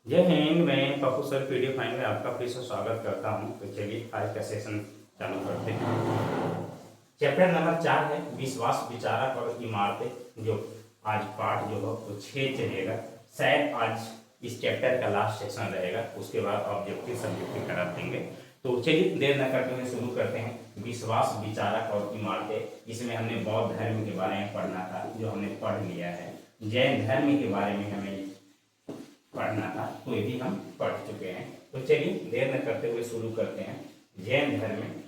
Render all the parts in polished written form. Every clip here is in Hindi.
जय हिंद। मैं पप्पू सर पीडीएफ फाइल में आपका फिर से स्वागत करता हूं। तो चलिए आज का सेशन चालू करते हैं। चैप्टर नंबर 4 है विश्वास विचारक और इमारतें। जो आज पाठ जो है वो 6 चलेगा। शायद आज इस चैप्टर का लास्ट सेशन रहेगा, उसके बाद ऑब्जेक्टिव सब्जेक्टिव करा देंगे। तो चलिए देर न करते हुए शुरू करते हैं। विश्वास विचारक और इमारतें, इसमें हमने बौद्ध धर्म के बारे में पढ़ना था, जो हमने पढ़ लिया है। जैन धर्म के बारे में हमें पढ़ना था, तो ये भी हम पढ़ चुके हैं। तो चलिए देर न करते हुए शुरू करते हैं। जैन धर्म में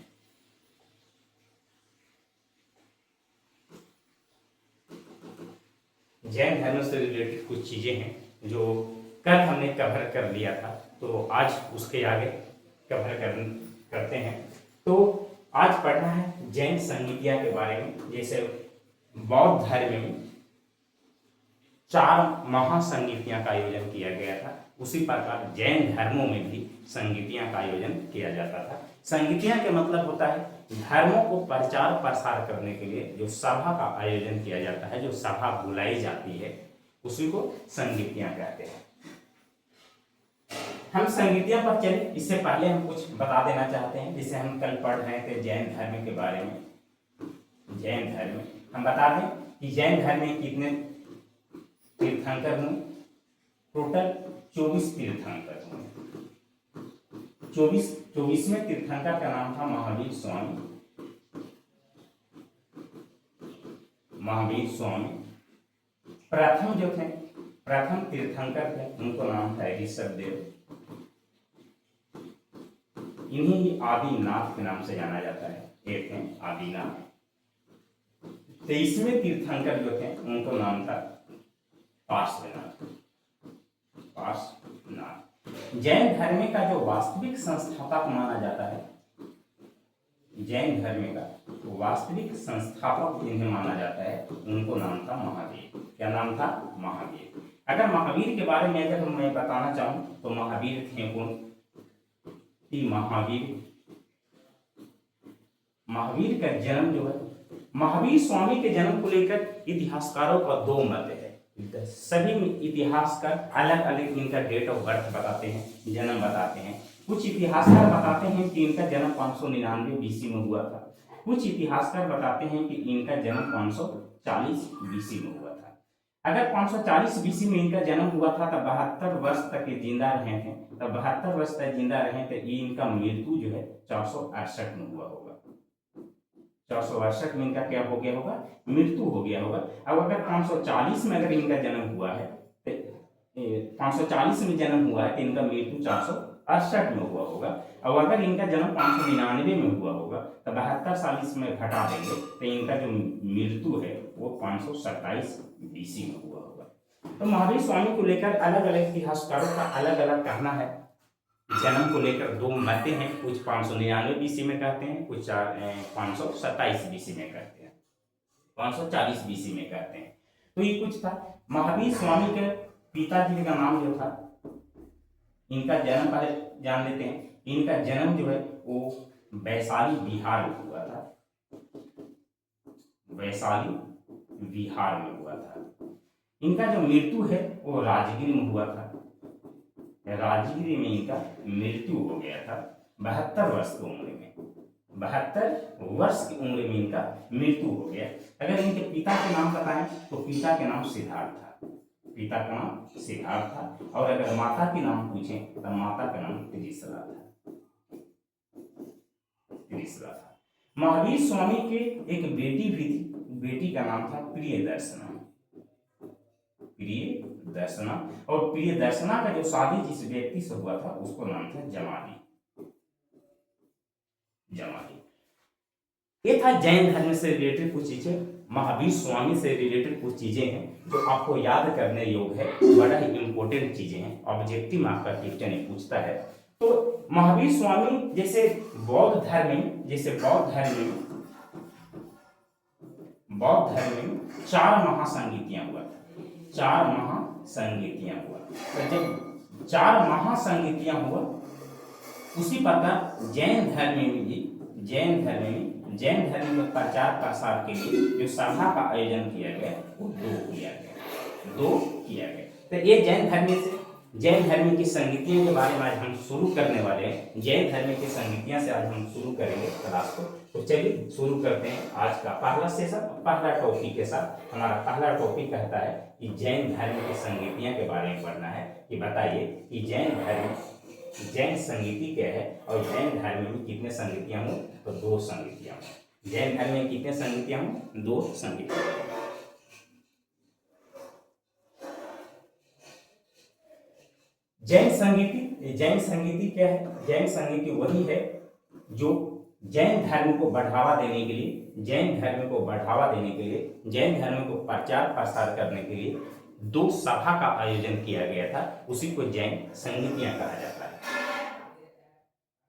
जैन धर्म से रिलेटेड कुछ चीजें हैं जो कल हमने कवर कर लिया था, तो आज उसके आगे करते हैं। तो आज पढ़ना है जैन संगीतिया के बारे में। जैसे बौद्ध धर्म में 4 महासंगीतियां का आयोजन किया गया था, उसी प्रकार जैन धर्मों में भी संगीतियां का आयोजन किया जाता था। संगीतियां के मतलब होता है धर्मों को प्रचार प्रसार करने के लिए जो सभा का आयोजन किया जाता है, जो सभा बुलाई जाती है, उसी को संगीतियां कहते हैं। हम संगीतियां पर चले, इससे पहले हम कुछ बता देना चाहते हैं। जैसे हम कल पढ़ रहे थे जैन धर्म के बारे में। जैन धर्म हम बता दें कि जैन धर्म में कितने तीर्थंकर हुए। टोटल 24 तीर्थंकर हुए। 24वें तीर्थंकर का नाम था महावीर स्वामी। महावीर स्वामी प्रथम जो थे, प्रथम तीर्थंकर थे, उनको नाम था ऋषभदेव। इन्हीं ही आदिनाथ के नाम से जाना जाता है। एक हैं आदिनाथ। 23वें तीर्थंकर जो थे, उनको नाम था पार्श्वनाथ। जैन धर्म का जो वास्तविक संस्थापक माना जाता है, जैन धर्म का वास्तविक संस्थापक जिन्हें माना जाता है, उनको नाम था महावीर। क्या नाम था? महावीर। अगर महावीर के बारे में अगर मैं बताना चाहूं तो महावीर थे कौन? महावीर का जन्म जो है, महावीर स्वामी के जन्म को लेकर इतिहासकारों का 2 मत है। सभी इतिहासकार अलग अलग इनका डेट ऑफ बर्थ बताते हैं, जन्म बताते हैं। कुछ इतिहासकार बताते हैं कि इनका जन्म 599 बीसी में हुआ था। कुछ इतिहासकार बताते हैं कि इनका जन्म 540 बीसी में हुआ था। अगर 540 बीसी में इनका जन्म हुआ था तब 72 वर्ष तक ये जिंदा रहे थे। तब 72 वर्ष तक जिंदा रहे थे। ये इनका मृत्यु जो है 468 में हुआ होगा। 468 में इनका क्या हो गया होगा? मृत्यु हो गया होगा। अब अगर 540 में अगर इनका जन्म हुआ है, 540 में जन्म हुआ है तो इनका मृत्यु 468 में हुआ होगा। और अगर इनका जन्म 599 में हुआ होगा तो 72 साल इसमें घटा देंगे तो इनका जो मृत्यु है वो 527 बीसी में हुआ होगा। तो महावीर स्वामी को लेकर अलग अलग इतिहासकारों का अलग अलग कहना है। जन्म को लेकर 2 मतें हैं। कुछ 599 बीसी में कहते हैं, कुछ 527 बीसी में कहते हैं, 540 बीसी में कहते हैं। तो ये कुछ था। महावीर स्वामी के पिताजी का नाम जो था, इनका जन्म पहले जान लेते हैं। इनका जन्म जो है वो वैशाली बिहार में हुआ था। वैशाली बिहार में हुआ था। इनका जो मृत्यु है वो राजगीर में हुआ था। राजगीर में इनका मृत्यु हो गया था 72 वर्ष की उम्र में। 72 वर्ष की उम्र में इनका मृत्यु हो गया। अगर इनके पिता के नाम बताएं तो पिता के नाम सिद्धार्थ था। पिता का नाम सिद्धार्थ था। और अगर माता के नाम पूछें तो माता का नाम त्रिशला था। त्रिशला था। महावीर स्वामी के एक बेटी भी थी। बेटी का नाम था प्रियदर्शना। प्रियदर्शना। और प्रियदर्शना का जो शादी जिस व्यक्ति से हुआ था उसको नाम था जमाली। ये था जैन धर्म से रिलेटेड कुछ चीजें। महावीर स्वामी से रिलेटेड कुछ चीजें हैं जो आपको याद करने योग्य है, बड़ा ही इंपॉर्टेंट चीजें हैं। ऑब्जेक्टिव आपका क्वेश्चन ये पूछता है। तो महावीर स्वामी जैसे बौद्ध धर्म में 4 महासंगीतियां हुआ था। 4 महासंगीतियां हुआ। तो जब 4 महासंगीतियां हुआ, उसी प्रकार जैन धर्म में प्रचार प्रसार के लिए जो सभा का आयोजन किया गया वो 2 किया गया। तो ये जैन धर्म से जैन धर्म की संगीतियों के बारे में आज हम शुरू करने वाले हैं। जैन धर्म की संगीतियां से आज हम शुरू करेंगे क्लास को। तो चलिए शुरू करते हैं आज का पहला सेशन, पहला टॉपिक के साथ। हमारा पहला टॉपिक कहता है कि जैन धर्म की संगीतियां के बारे में पढ़ना है कि बताइए कि जैन संगीति क्या है और जैन धर्म में कितने संगीतियां हों। तो 2 संगीतियां हों। जैन धर्म में कितने संगीतियां हों? 2 संगीतियां। जैन संगीति क्या है? जैन संगीति वही है जो जैन धर्म को बढ़ावा देने के लिए, जैन धर्म को प्रचार प्रसार करने के लिए 2 सभा का आयोजन किया गया था, उसी को जैन संगीतियां कहा जाता है।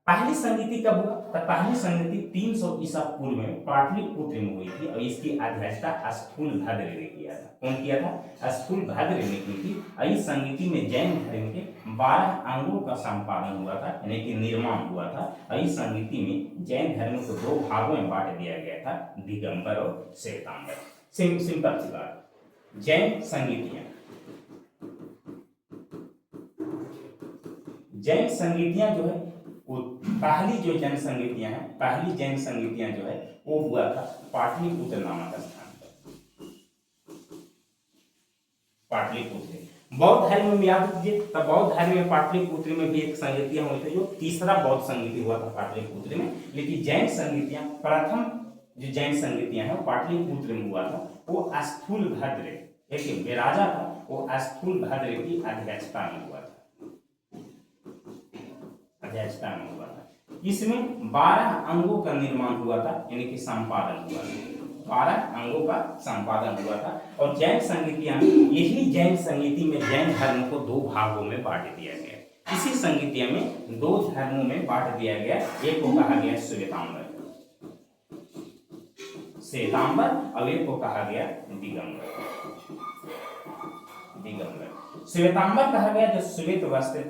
पहली संगीति कब हुआ? तो पहली संगीति 300 ईसा पूर्व में पाटलिपुत्र में हुई थी और इसकी अध्यक्षता स्थूलभद्र ने किया था। कौन किया था? स्थूलभद्र ने की थी। इस संगीति में जैन धर्म के 12 अंगों का संपादन हुआ था, यानी कि निर्माण हुआ था। इस संगीति में जैन धर्म को 2 भागों में बांट दिया गया था, दिगंबर और श्वेतांबर। सिंपल सी बात, जैन संगीतियां जो है वो पहली जैन संगीतियां जो है वो हुआ था पाटलिपुत्र नामक स्थान पर। पाटलिपुत्र बौद्ध धर्म में याद कीजिए, तब बौद्ध धर्म में पाटलिपुत्र में भी एक संगीतियां हुई थी, जो तीसरा बौद्ध संगीति हुआ था पाटलिपुत्र में। लेकिन जैन संगीतियां, प्रथम जो जैन संगीतियां है पाटलिपुत्र में हुआ था, वो स्थूलभद्र एक राजा था, वो स्थूलभद्र की अध्यक्षता में हुआ था। इसमें 12 अंगों का निर्माण हुआ था, यानी कि संपादन हुआ था। 12 अंगों का संपादन हुआ था। और जैन संगीतियां, यही जैन संगीति में जैन धर्म को 2 भागों में बांट दिया गया। इसी संगीतियां में 2 धर्मों में बांट दिया गया। एक को कहा गया श्वेतांबर और एक को कहा गया दिगंबर। श्वेतांबर कहा गया जो श्वेत वस्त्र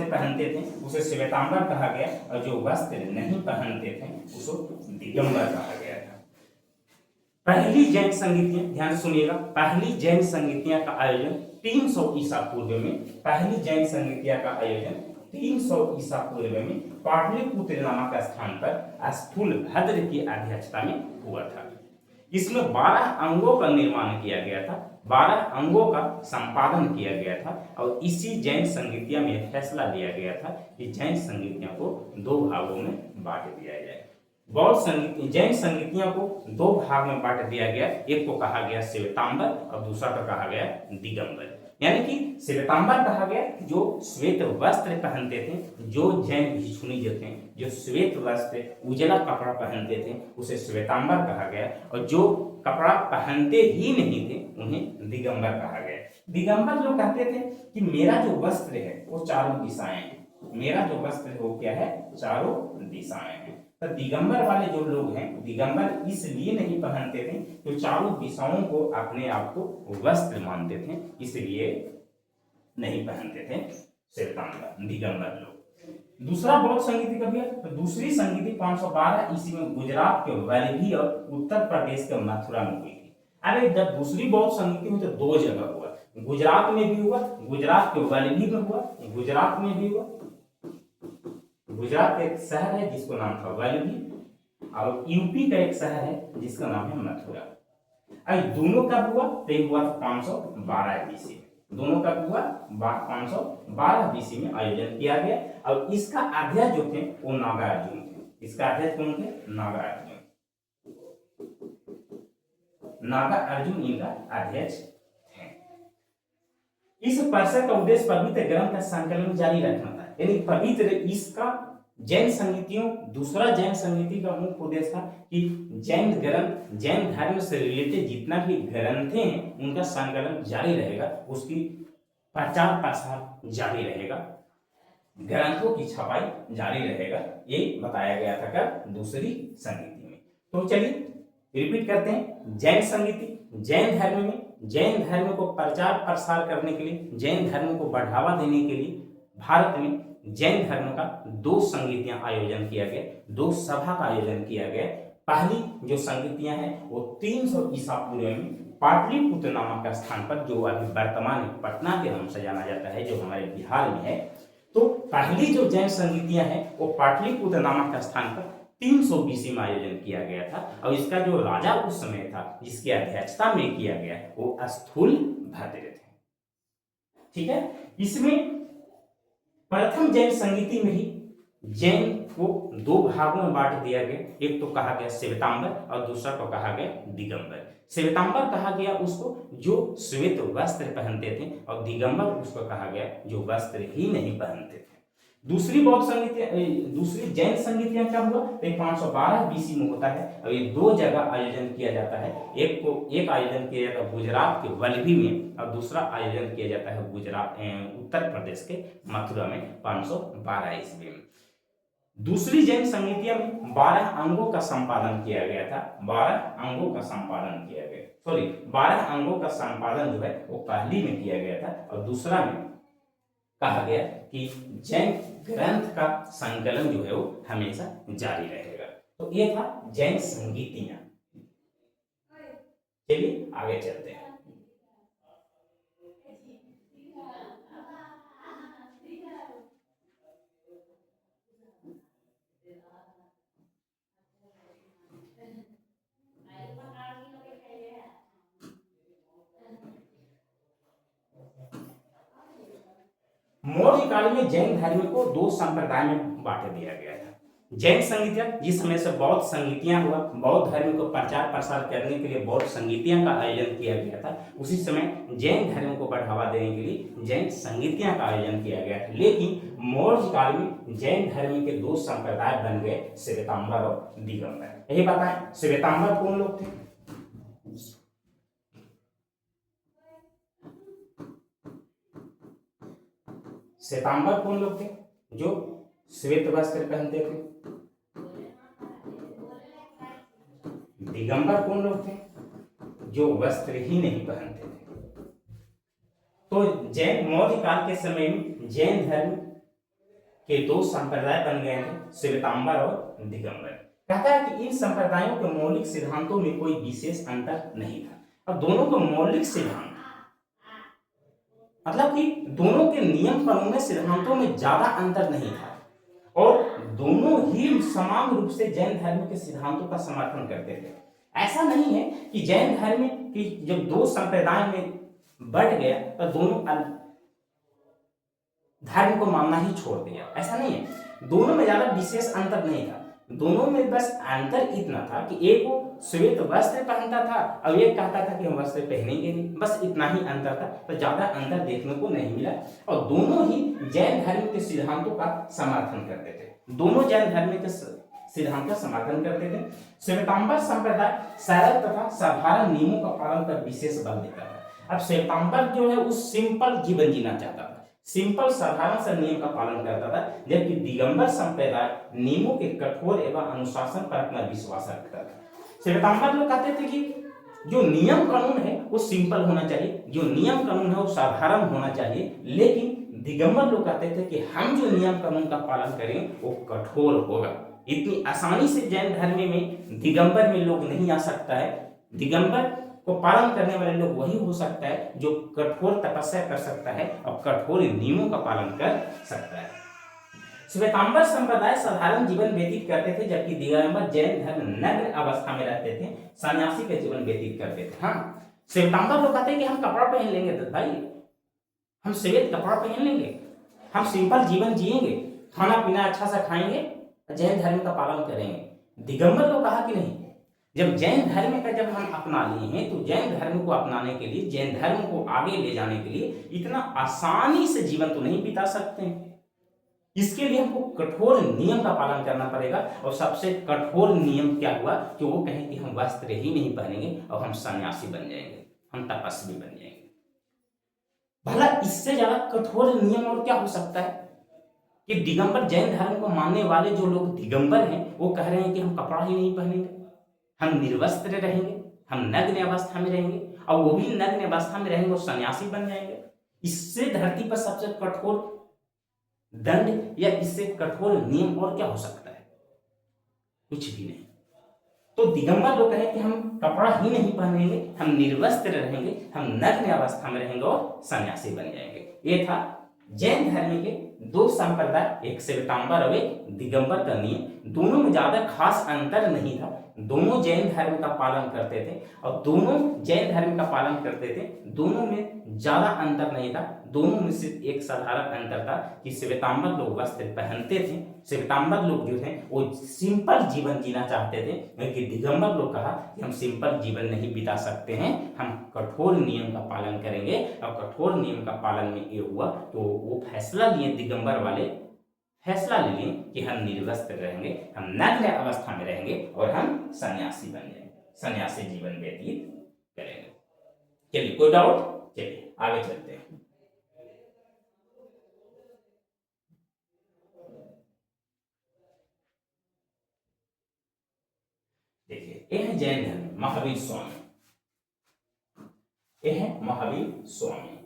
पहनते थे, उसे श्वेतांबर कहा गया, और जो वस्त्र नहीं पहनते थे उसको दिगंबर कहा गया था। पहली जैन संगीतियां, ध्यान सुनिएगा, पहली जैन संगीतियां का आयोजन 300 ईसा पूर्व में, पहली जैन संगीतियां का आयोजन 300 ईसा पूर्व में पाटलिपुत्र नामक स्थान पर स्थूलभद्र की अध्यक्षता में हुआ था। इसमें 12 अंगों का निर्माण किया गया था, 12 अंगों का संपादन किया गया था। और इसी जैन संगीतियां में फैसला लिया गया था कि जैन संगीतियों को 2 भागों में बांट दिया जाए। जैन संगीतियों को 2 भाग में बांट दिया गया। एक को कहा गया श्वेतांबर और दूसरा को कहा गया दिगंबर। यानी कि श्वेतांबर कहा गया जो श्वेत वस्त्र पहनते थे, जो जैन भिक्षुनी जो थे, जो श्वेत वस्त्र उजला कपड़ा पहनते थे, उसे श्वेतांबर कहा गया। और जो कपड़ा पहनते ही नहीं थे उन्हें दिगंबर कहा गया। दिगंबर जो कहते थे कि मेरा जो वस्त्र है वो चारों दिशाएं हैं, मेरा जो वस्त्र है वो क्या है? चारों दिशाएं हैं। तो दिगंबर वाले जो लोग हैं, दिगंबर इसलिए नहीं पहनते थे तो चारों दिशाओं को अपने आप को वस्त्र मानते थे, इसलिए नहीं पहनते थे श्वेतांबर, दिगंबर लोग। दूसरा बौद्ध संगीति कब है? तो दूसरी संगीति 512 ईस्वी में गुजरात के वल्लभी और उत्तर प्रदेश के मथुरा में हुई थी। अरे जब दूसरी बौद्ध संगीति हुई तो 2 जगह हुआ, गुजरात में भी हुआ, गुजरात के वल्लभी में हुआ, गुजरात में भी हुआ। गुजरात एक शहर है जिसको नाम था वल्लभी, और यूपी का एक शहर है जिसका नाम है मथुरा। अब दोनों कब हुआ? तो ये हुआ था 512 बीसी में। दोनों कब हुआ? 512 बीसी में आयोजन किया गया। और इसका अध्यक्ष जो थे वो नागार्जुन थे। इसका अध्यक्ष कौन थे? नागार्जुन इनका अध्यक्ष थे। इस परिषद का उद्देश्य पवित्र ग्रंथ का संकलन जारी रखना था, यानी पवित्र, इसका जैन संगीतियों, दूसरा जैन संगीति का मुख्य उद्देश्य था कि जैन ग्रंथ, जैन धर्म से रिलेटेड जितना भी ग्रंथ हैं उनका संकलन जारी रहेगा, उसकी प्रचार प्रसार जारी रहेगा, ग्रंथों की छपाई जारी रहेगा। ये बताया गया था कब? दूसरी संगीति में। तो चलिए रिपीट करते हैं। जैन संगीति, जैन धर्म में, जैन धर्म को प्रचार प्रसार करने के लिए, जैन धर्म को बढ़ावा देने के लिए भारत में जैन धर्म का 2 संगीतियां आयोजन किया गया, 2 सभा का आयोजन किया गया। पहली जो संगतियां हैं वो 300 ईसा पूर्व में पाटलिपुत्र नामक स्थान पर, जो अभी वर्तमान में पटना के नाम से जाना जाता है, जो हमारे बिहार में है, तो पहली जो जैन संगतियां हैं वो पाटलिपुत्र नामक स्थान पर 300 बीसी में आयोजन किया गया था। और इसका जो राजा उस समय था जिसकी अध्यक्षता में किया गया वो स्थूल भद्र थे। ठीक है, इसमें प्रथम जैन संगीति में ही जैन को दो भागों में बांट दिया गया। एक तो कहा गया श्वेतांबर और दूसरा को कहा गया दिगंबर। श्वेतांबर कहा गया उसको जो श्वेत वस्त्र पहनते थे, और दिगंबर उसको कहा गया जो वस्त्र ही नहीं पहनते थे। दूसरी बौद्ध संगीतियां, दूसरी जैन संगीतियां क्या हुआ, तो 512 बीसी में होता है और ये दो जगह आयोजन किया जाता है। एक आयोजन किया जाता है गुजरात के वल्लभी में और दूसरा आयोजन किया जाता है गुजरात उत्तर प्रदेश के मथुरा में 512 ईस्वी में। दूसरी जैन संगीतियां में 12 अंगों का संपादन किया गया था। 12 अंगों का संपादन किया गया, 12 अंगों का संपादन जो है वो पहली में किया गया था और दूसरा में कहा गया कि जैन ग्रंथ का संकलन जो है वो हमेशा जारी रहेगा। तो ये था जैन संगीतियां। चलिए आगे चलते हैं। मौर्य काल में जैन धर्म को दो संप्रदाय में बांट दिया गया था। जैन संगीतियां, जिस समय से बौद्ध संगीतियां हुआ, बौद्ध धर्म को प्रचार प्रसार करने के लिए बौद्ध संगीतियां का आयोजन किया गया था, उसी समय जैन धर्म को बढ़ावा देने के लिए जैन संगीतियां का आयोजन किया गया था। लेकिन मौर्य काल में जैन धर्म के दो संप्रदाय बन गए, श्वेतांबर और दिगंबर। यही बताएं, श्वेतांबर कौन लोग थे? श्वेतांबर कौन लोग थे? जो श्वेत वस्त्र पहनते थे। दिगंबर कौन लोग थे? जो वस्त्र ही नहीं पहनते थे। तो जैन मौर्य काल के समय में जैन धर्म के दो संप्रदाय बन गए थे, श्वेतांबर और दिगंबर। कहता है कि इन संप्रदायों के मौलिक सिद्धांतों में कोई विशेष अंतर नहीं था। और दोनों के मौलिक सिद्धांत मतलब कि दोनों के नियम कानून सिद्धांतों में ज्यादा अंतर नहीं था और दोनों ही समान रूप से जैन धर्म के सिद्धांतों का समर्थन करते थे। ऐसा नहीं है कि जैन धर्म की जब दो संप्रदाय में बढ़ गया तो दोनों धर्म को मानना ही छोड़ दिया, ऐसा नहीं है। दोनों में ज्यादा विशेष अंतर नहीं था। दोनों में बस अंतर इतना था कि एक वो श्वेत वस्त्र पहनता था और एक कहता था कि हम वस्त्र पहनेंगे नहीं, बस इतना ही अंतर था। तो ज्यादा अंतर देखने को नहीं मिला और दोनों ही जैन धर्म के सिद्धांतों का समर्थन करते थे। दोनों जैन धर्म के सिद्धांत का समर्थन करते थे। श्वेतांबर संप्रदाय सरल तथा साधारण नियमों का पालन पर विशेष बल देता था। अब श्वेतांबर जो है उस सिंपल जीवन जीना चाहता था, सिंपल साधारण सा नियम का पालन करता था, जबकि दिगंबर संप्रदाय नियमों के कठोर एवं अनुशासन पर अपना विश्वास रखता था। श्वेतांबर लोग कहते थे कि जो नियम कानून है वो सिंपल होना चाहिए, जो नियम कानून है वो साधारण होना चाहिए, लेकिन दिगंबर लोग कहते थे कि हम जो नियम कानून का पालन करें वो कठोर होगा। इतनी आसानी से जैन धर्म में दिगंबर में लोग नहीं आ सकता है। दिगंबर को पालन करने वाले लोग वही हो सकता है जो कठोर तपस्या कर सकता है और कठोर नियमों का पालन कर सकता है। श्वेतांबर संप्रदाय साधारण जीवन व्यतीत करते थे, जबकि दिगंबर जैन धर्म नग्न अवस्था में रहते थे, सन्यासी का जीवन व्यतीत करते थे। हाँ, श्वेतांबर लोग कहते हैं कि हम कपड़ा पहन लेंगे भाई, हम श्वेत कपड़ा पहन लेंगे, हम सिंपल जीवन जिएंगे, खाना पीना अच्छा सा खाएंगे, जैन धर्म का पालन करेंगे। दिगंबर लोग कहा कि नहीं, जब जैन धर्म का जब हम अपना लिए हैं तो जैन धर्म को अपनाने के लिए, जैन धर्म को आगे ले जाने के लिए इतना आसानी से जीवन तो नहीं बिता सकते हैं। इसके लिए हमको कठोर नियम का पालन करना पड़ेगा और सबसे कठोर नियम क्या हुआ कि वो कहें कि हम वस्त्र ही नहीं पहनेंगे और हम सन्यासी बन जाएंगे, हम तपस्वी बन जाएंगे। भला इससे ज्यादा कठोर नियम और क्या हो सकता है कि दिगंबर जैन धर्म को मानने वाले जो लोग दिगंबर हैं वो कह रहे हैं कि हम कपड़ा ही नहीं पहनेंगे, हम निर्वस्त्र रहेंगे, हम नग्न अवस्था में रहेंगे और वो भी नग्न अवस्था में रहेंगे और सन्यासी बन जाएंगे। इससे धरती पर सबसे कठोर दंड या इससे कठोर नियम और क्या हो सकता है? कुछ भी नहीं। तो दिगंबर लोग कहे कि हम कपड़ा ही नहीं पहनेंगे, हम निर्वस्त्र रहेंगे, हम नग्न अवस्था में रहेंगे और सन्यासी बन जाएंगे। ये था जैन धर्म के दो संप्रदाय, एक श्वेतांबर और एक दिगंबर का नियम। दोनों में ज्यादा खास अंतर नहीं था, दोनों जैन धर्म का पालन करते थे और दोनों जैन धर्म का पालन करते थे, दोनों में ज्यादा अंतर नहीं था। दोनों में सिर्फ एक साधारण अंतर था कि श्वेतांबर लोग वस्त्र पहनते थे, श्वेतांबर लोग जो थे वो सिंपल जीवन जीना चाहते थे, क्योंकि दिगंबर लोग कहा कि हम सिंपल जीवन नहीं बिता सकते हैं, हम कठोर नियम का पालन करेंगे। और कठोर नियम का पालन में ये हुआ तो वो फैसला लिए, दिगंबर वाले फैसला ले लिए कि हम निर्वस्त्र रहेंगे, हम नग्न अवस्था में रहेंगे और हम सन्यासी बन जाएंगे, सन्यासी जीवन व्यतीत करेंगे। चलिए कोई डाउट? चलिए आगे चलते हैं। देखिए ये है जैन धर्म, महावीर स्वामी, ये है महावीर स्वामी।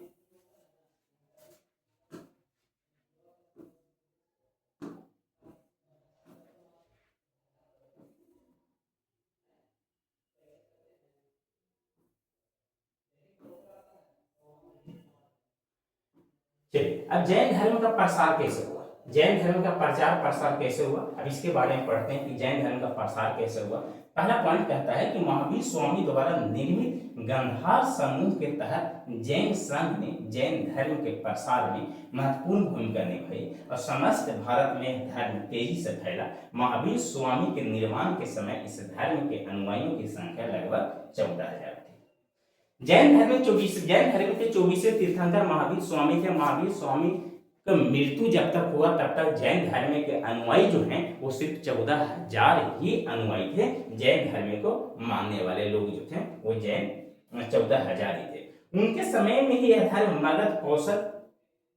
चलिए अब जैन धर्म का प्रसार कैसे हुआ, जैन धर्म का प्रचार प्रसार कैसे हुआ, अब इसके बारे में पढ़ते हैं कि जैन धर्म का प्रसार कैसे हुआ। पहला पॉइंट कहता है कि महावीर स्वामी द्वारा निर्मित गंधार समूह के तहत जैन संघ ने जैन धर्म के प्रसार में महत्वपूर्ण भूमिका निभाई और समस्त भारत में धर्म तेजी से फैला। महावीर स्वामी के निर्माण के समय इस धर्म के अनुयायियों की संख्या लगभग 14,000 थी। जैन धर्म के 24वें तीर्थंकर महावीर स्वामी थे। महावीर स्वामी का मृत्यु जब तक हुआ तब तक जैन धर्म के अनुयायी जो हैं वो सिर्फ 14,000 ही अनुयायी थे। जैन धर्म को मानने वाले लोग जो थे वो जैन 14,000 ही थे। उनके समय में ही यह धर्म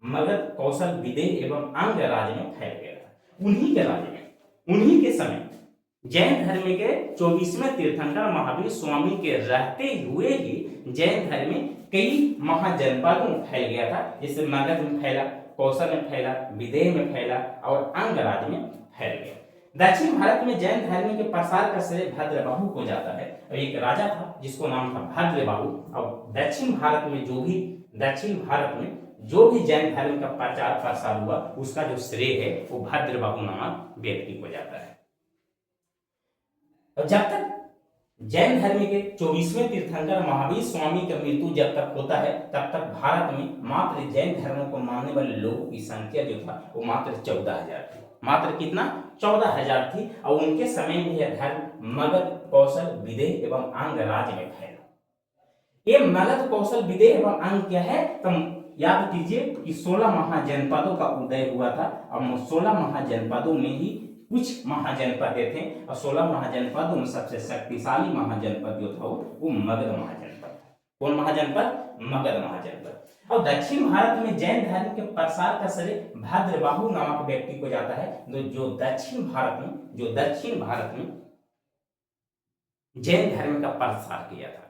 मगध, कौशल, विदेह एवं अंग राज्य में फैल गया था। उन्हीं के राज्य में, उन्हीं के समय जैन धर्म के 24वें तीर्थंकर महावीर स्वामी के रहते हुए ही जैन धर्म कई महाजनपदों में फैल गया था। जैसे मगध में फैला, कौशल में फैला, विदेह में फैला और अंग राज्य में फैल गया। दक्षिण भारत में जैन धर्म के प्रसार का श्रेय भद्रबाहु को जाता है। और एक राजा था जिसको नाम था भद्रबाहु। और दक्षिण भारत में जो भी जैन धर्म का प्रचार प्रसार हुआ उसका जो श्रेय है वो भद्रबाहु नामक व्यक्ति को जाता है। और जब तक जैन धर्म के 24वें तीर्थंकर महावीर स्वामी का मृत्यु जब तक होता है तब तक भारत में मात्र जैन धर्म को मानने वाले लोगों की संख्या जो था वो मात्र 14,000 थी। मात्र कितना? 14,000 थी। और उनके समय में यह धर्म मगध, कौशल, विदेह एवं अंग राज्य में फैला। ये मगध, कौशल, विदेह एवं अंग क्या है? तो याद कीजिए कि 16 महाजनपदों का उदय हुआ था। और 16 महाजनपदों में ही कुछ महाजनपद थे और 16 महाजनपदों में सबसे शक्तिशाली महाजनपद जो था वो मगध महाजनपद था। कौन महाजनपद? मगध महाजनपद। और दक्षिण भारत में जैन धर्म के प्रसार का श्रेय भद्रबाहु नामक व्यक्ति को जाता है। जो दक्षिण भारत में जैन धर्म का प्रसार किया था।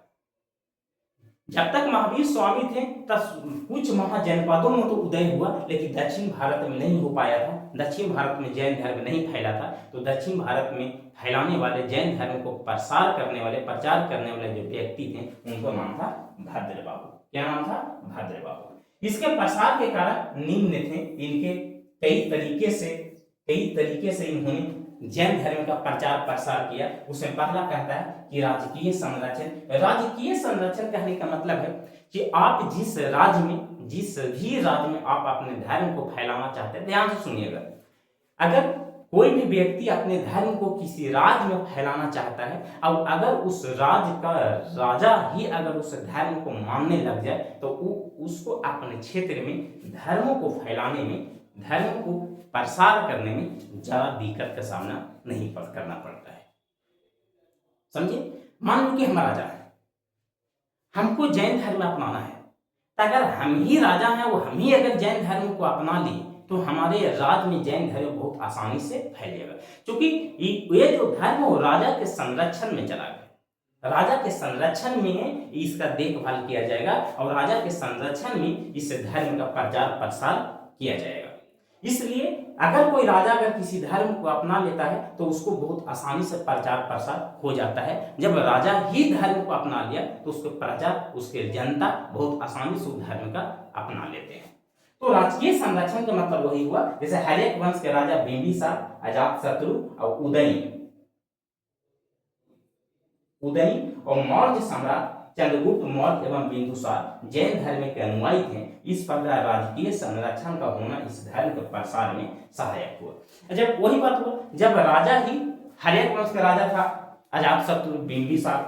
जब तक महावीर स्वामी थे तब कुछ महाजनपदों में तो उदय हुआ, लेकिन दक्षिण भारत में नहीं हो पाया था। दक्षिण भारत में जैन धर्म नहीं फैला था। तो दक्षिण भारत में फैलाने वाले, जैन धर्म को प्रचार करने वाले जो व्यक्ति थे उनको नाम था भद्रबाहु। क्या नाम था? भद्रबाहु। इसके प्रसार के कारण निम्न थे इनके कई तरीके से इन्होंने जैन धर्म का प्रचार प्रसार किया। उसमें पहला कहता है कि राजकीय संरक्षण कहने का मतलब है कि आप जिस भी राज्य में आप अपने धर्म को फैलाना चाहते हैं, ध्यान से सुनिएगा, अगर कोई भी व्यक्ति अपने धर्म को किसी राज्य में फैलाना चाहता है और अगर उस राज्य का राजा ही अगर उस धर्म को मानने लग जाए तो उसको अपने क्षेत्र में धर्मों को फैलाने में, धर्म को प्रसार करने में ज्यादा दिक्कत का सामना नहीं करना पड़ता है। समझिए, मान लो कि हम राजा है, हमको जैन धर्म अपनाना है, तो अगर हम ही राजा हैं, वो हम ही अगर जैन धर्म को अपना लिए तो हमारे राज्य में जैन धर्म बहुत आसानी से फैलेगा। क्योंकि ये जो धर्म वो राजा के संरक्षण में चला गया। राजा के संरक्षण में इसका देखभाल किया जाएगा और राजा के संरक्षण में इस धर्म का प्रचार प्रसार किया जाएगा। इसलिए अगर कोई राजा अगर किसी धर्म को अपना लेता है तो उसको बहुत आसानी से प्रचार प्रसार हो जाता है। जब राजा ही धर्म को अपना लिया तो उसके प्रजा उसके जनता बहुत आसानी से उस धर्म का अपना लेते हैं। तो राजकीय संरक्षण का मतलब वही हुआ जैसे हर्यक वंश के राजा बिंबिसार, अजातशत्रु और उदयन और मौर्य सम्राट चंद्रगुप्त मौर्य एवं बिंदुसार जैन धर्म के अनुयायी थे। इस प्रकार राजकीय संरक्षण का होना इस धर्म के प्रसार में सहायक हुआ। जब वही बात हुआ जब राजा ही हर्यक वंश का राजा था अजातशत्रु बिंबिसार।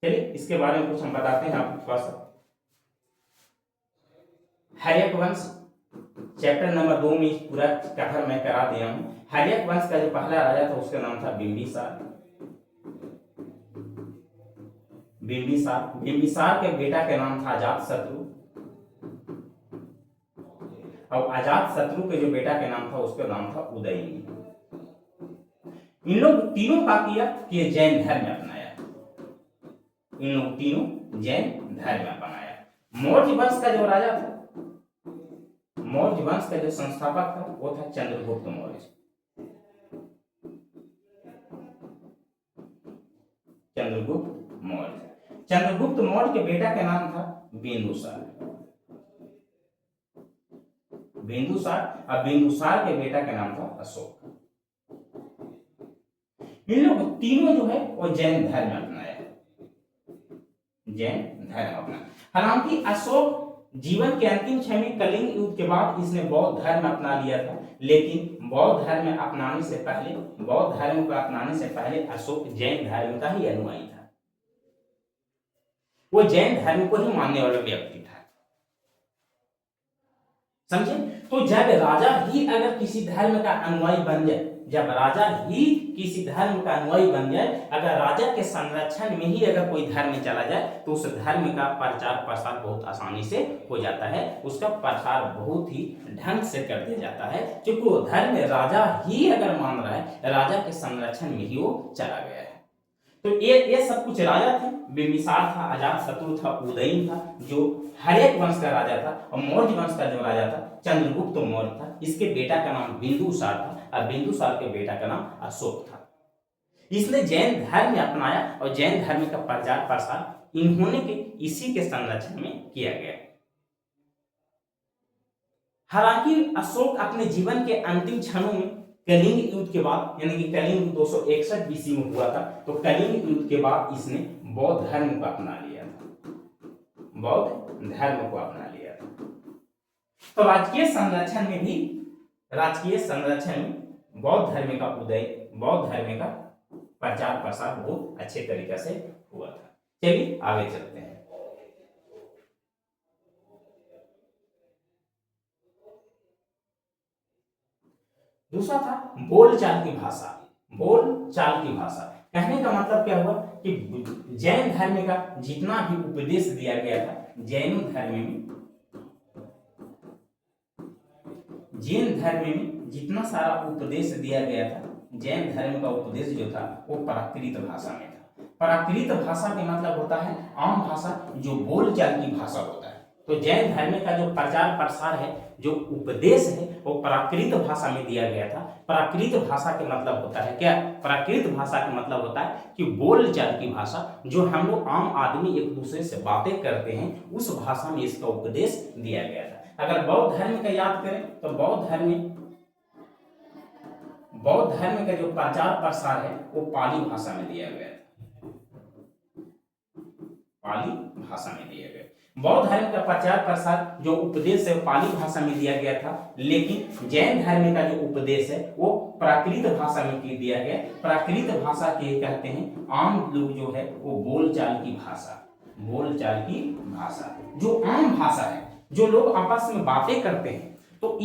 चलिए इसके बारे में कुछ हम बताते हैं आपको थोड़ा सा। हर्यक वंश चैप्टर नंबर 2 में पूरा कथन मैं करा दिया हूं। हर्यक वंश का जो पहला राजा था उसका नाम था बिंबिसार। बिंबिसार के बेटा का नाम था अजातशत्रु और अजातशत्रु के जो बेटा का नाम था उसका नाम था उदयन। इन लोग तीनों का किया कि ये जैन धर्म अपनाया। इन लोग तीनों जैन धर्म अपनाया। मौर्य वंश का जो राजा था, मौर्य वंश का जो संस्थापक था वो था चंद्रगुप्त मौर्य। चंद्रगुप्त मौर्य। चंद्रगुप्त मौर्य के बेटा का नाम था बिंदुसार। और बिंदुसार के बेटा का नाम था अशोक। इन लोग तीनों जो है वो जैन धर्म अपनाया। जैन धर्म अपनाया। हालांकि अशोक जीवन के अंतिम क्षण में कलिंग युद्ध के बाद इसने बौद्ध धर्म अपना लिया था, लेकिन बौद्ध धर्म अपनाने से पहले अशोक जैन धर्म का ही अनुयायी था। वो जैन धर्म को ही मानने वाला व्यक्ति था। समझे? तो जब राजा ही अगर किसी धर्म का अनुयायी बन जाए, अगर राजा के संरक्षण में ही अगर कोई धर्म चला जाए तो उस धर्म का प्रचार प्रसार बहुत आसानी से हो जाता है। उसका प्रसार बहुत ही ढंग से कर दिया जाता है, क्योंकि वो धर्म राजा ही अगर मान रहा है, राजा के संरक्षण में ही वो चला गया है। तो ये सब कुछ राजा थे। बिंबिसार था, अजातशत्रु था, उदयन था जो हर्यक वंश का राजा था, और मौर्य वंश का जो राजा था चंद्रगुप्त मौर्य था। इसके बेटा का नाम बिंदुसार था और बिंदुसार के बेटा का नाम अशोक था। इसने जैन धर्म अपनाया और जैन धर्म का प्रचार प्रसार इन्होंने के इसी के संरक्षण में किया गया। हालांकि अशोक अपने जीवन के अंतिम क्षणों में कलिंग युद्ध के बाद, यानी कि कलिंग 261 बीसी में हुआ था, तो कलिंग युद्ध के बाद इसने बौद्ध धर्म को अपना लिया था। बौद्ध धर्म को अपना लिया था। तो राजकीय संरक्षण में बौद्ध धर्म का उदय, बौद्ध धर्म का प्रचार प्रसार बहुत अच्छे तरीके से हुआ था। चलिए आगे चलते हैं। दूसरा था बोलचाल की भाषा। बोलचाल की भाषा कहने का मतलब क्या हुआ कि जैन धर्म का जितना भी उपदेश दिया गया था, जैन धर्म में जितना सारा उपदेश दिया गया था, जैन धर्म का उपदेश जो था वो प्राकृत भाषा में था। प्राकृत भाषा का मतलब होता है आम भाषा, जो बोलचाल की भाषा होता है। तो जैन धर्म का जो प्रचार प्रसार है, जो उपदेश है, वो प्राकृत भाषा में दिया गया था। प्राकृत भाषा का मतलब होता है क्या? प्राकृत भाषा का मतलब होता है कि बोलचाल की भाषा, जो हम लोग आम आदमी एक दूसरे से बातें करते हैं, उस भाषा में इसका उपदेश दिया गया था। अगर बौद्ध धर्म का याद करें तो बौद्ध धर्म का जो प्रचार प्रसार है वो पाली भाषा में दिया गया था। पाली भाषा में दिया गया। बौद्ध धर्म का प्रचार प्रसार जो उपदेश है पाली भाषा में दिया गया था, लेकिन जैन धर्म का जो उपदेश है वो प्राकृत भाषा में दिया गया। प्राकृत भाषा के कहते हैं आम लोग जो है वो बोलचाल की भाषा, जो आम भाषा है, जो लोग आपस में बातें करते हैं। तो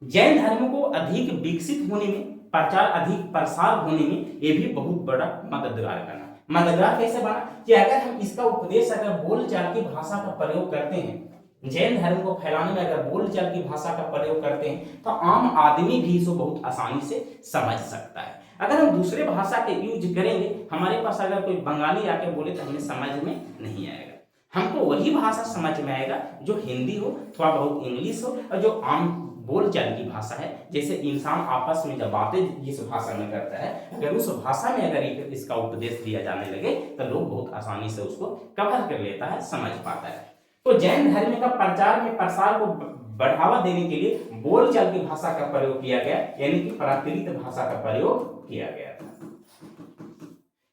जैन धर्म को अधिक विकसित होने में, प्रचार अधिक प्रसार होने में ये भी बहुत बड़ा मददगार बना। मददगार कैसे बना कि अगर हम इसका उपदेश अगर बोलचाल की भाषा का प्रयोग करते हैं, जैन धर्म को फैलाने में अगर बोलचाल की भाषा का प्रयोग करते हैं, तो आम आदमी भी इसको बहुत आसानी से समझ सकता है। अगर हम दूसरे भाषा के यूज करेंगे, हमारे पास अगर कोई बंगाली आके बोले तो हमें समझ में नहीं आएगा। हमको वही भाषा समझ में आएगा जो हिंदी हो, थोड़ा बहुत इंग्लिश हो, और जो आम बोलचाल की भाषा है। जैसे इंसान आपस में जब बातें जिस भाषा में करता है, अगर उस भाषा में अगर इसका उपदेश दिया जाने लगे तो लोग बहुत आसानी से उसको कवर कर लेता है, समझ पाता है। तो जैन धर्म का प्रचार में प्रसार को बढ़ावा देने के लिए बोलचाल की भाषा का प्रयोग किया गया, यानी कि प्राकृत भाषा का प्रयोग किया गया था।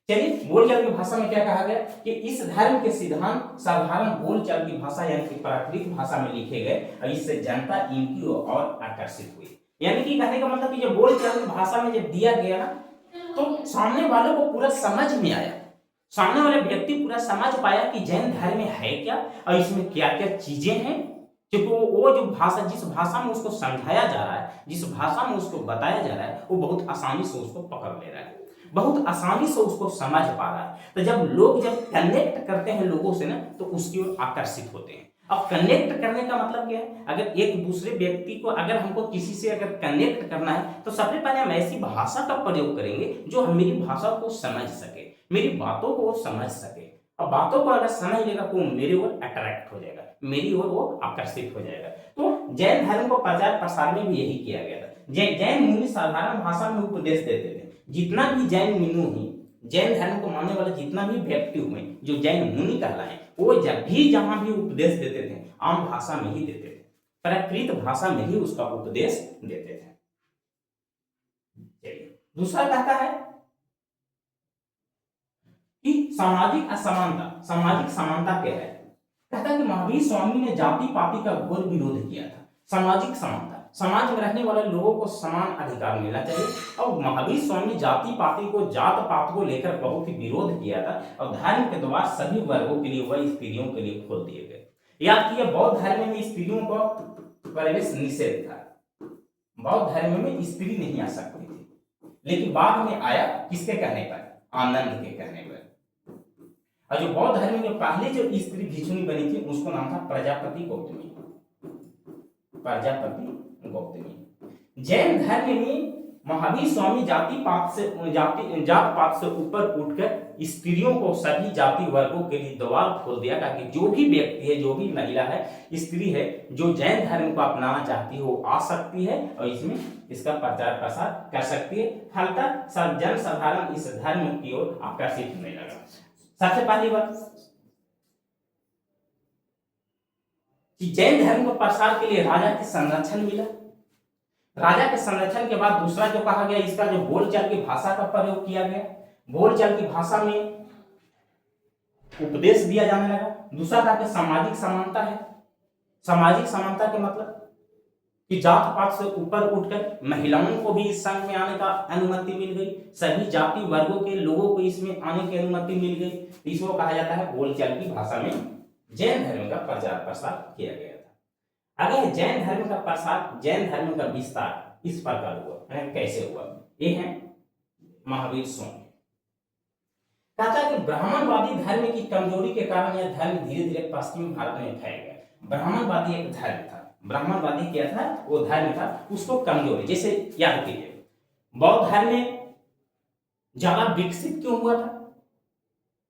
चलिए, बोलचाल की भाषा में क्या कहा गया कि इस धर्म के सिद्धांत साधारण बोलचाल की भाषा यानी कि प्राकृत भाषा में लिखे गए और इससे जनता इनकी ओर आकर्षित हुई। यानी कि कहने का मतलब कि जब बोलचाल की भाषा में जब दिया गया ना, तो सामने वालों को पूरा समझ में आया, सामने वाले व्यक्ति पूरा समझ पाया कि जैन धर्म में है क्या और इसमें क्या क्या चीजें हैं। क्योंकि वो जो भाषा, जिस भाषा में उसको समझाया जा रहा है, जिस भाषा में उसको बताया जा रहा है, वो बहुत आसानी से उसको पकड़ ले रहा है, बहुत आसानी से उसको समझ पा रहा है। तो जब लोग जब कनेक्ट करते हैं लोगों से ना, तो उसकी ओर आकर्षित होते हैं। अब कनेक्ट करने का मतलब क्या है? अगर एक दूसरे व्यक्ति को, अगर हमको किसी से अगर कनेक्ट करना है, तो सबसे पहले हम ऐसी भाषा का प्रयोग करेंगे जो हम मेरी भाषा को समझ सके, मेरी बातों को समझ सके। अब बातों को अगर समझ लेगा तो मेरी ओर अट्रैक्ट हो जाएगा, मेरी ओर वो आकर्षित हो जाएगा। तो जैन धर्म को प्रचार प्रसार में भी यही किया गया था। जैन मुनि साधारण भाषा में उपदेश देते थे। जितना भी जैन मुनि हुए, जैन धर्म को मानने वाले जितना भी व्यक्ति हुए जो जैन मुनि कहलाए, वो जब भी जहां भी उपदेश देते थे आम भाषा में ही देते थे, प्राकृत भाषा में ही उसका उपदेश देते थे। चलिए, दूसरा कहता है कि सामाजिक असमानता। सामाजिक समानता क्या है? कहता है कि महावीर स्वामी ने जाति पाति का घोर विरोध किया था। सामाजिक समानता, समाज में रहने वाले लोगों को समान अधिकार मिलना चाहिए। और महावीर स्वामी जाति पाति को, जात पात को लेकर बहुत ही विरोध किया था और धर्म के द्वार सभी वर्गों के लिए व स्त्रियों के लिए खोल दिए गए। याद कीजिए, बौद्ध धर्म में स्त्रियों को प्रवेश निषेध था। बौद्ध धर्म में स्त्री नहीं आ सकती थी, लेकिन बाद में आया किसके कहने पर? आनंद के कहने पर। और जो बौद्ध धर्म के पहले जो स्त्री भिक्षुणी बनी थी उसको नाम था प्रजापति गौतमी। प्रजापति गौतमी। जैन धर्म में महावीर स्वामी जात पात से ऊपर उठकर स्त्रियों को, सभी जाति वर्गों के लिए द्वार खोल दिया, ताकि जो भी व्यक्ति है, जो भी महिला है, स्त्री है, जो जैन धर्म को अपनाना चाहती है वो आ सकती है और इसमें इसका प्रचार प्रसार कर सकती है। फलतः सब जन साधारण इस धर्म की ओर आकर्षित होने लगा। सबसे पहली बात कि जैन धर्म को प्रसार के लिए राजा के संरक्षण मिला। राजा के संरक्षण के बाद दूसरा जो कहा गया, इसका जो बोलचाल की भाषा का प्रयोग किया गया, बोलचाल की भाषा में उपदेश दिया जाने लगा। दूसरा था कि सामाजिक समानता है। सामाजिक समानता के मतलब कि जात पात से ऊपर उठकर महिलाओं को भी इस संघ में आने का अनुमति मिल गई, सभी जाति वर्गों के लोगों को इसमें आने की अनुमति मिल गई। इसको कहा जाता है बोलचाल की भाषा में जैन धर्म का प्रचार प्रसार किया गया था। अगर जैन धर्म का प्रसार, जैन धर्म का विस्तार इस प्रकार हुआ, कैसे हुआ? ये है महावीर स्वामी। कहता है कि ब्राह्मणवादी धर्म की कमजोरी के कारण यह धर्म धीरे धीरे पश्चिमी भारत में फैल गया। ब्राह्मणवादी एक धर्म था, ब्राह्मणवादी क्या था? वो धर्म था, उसको कमजोरी, जैसे याद कीजिए बौद्ध धर्म में ज्यादा विकसित क्यों हुआ था?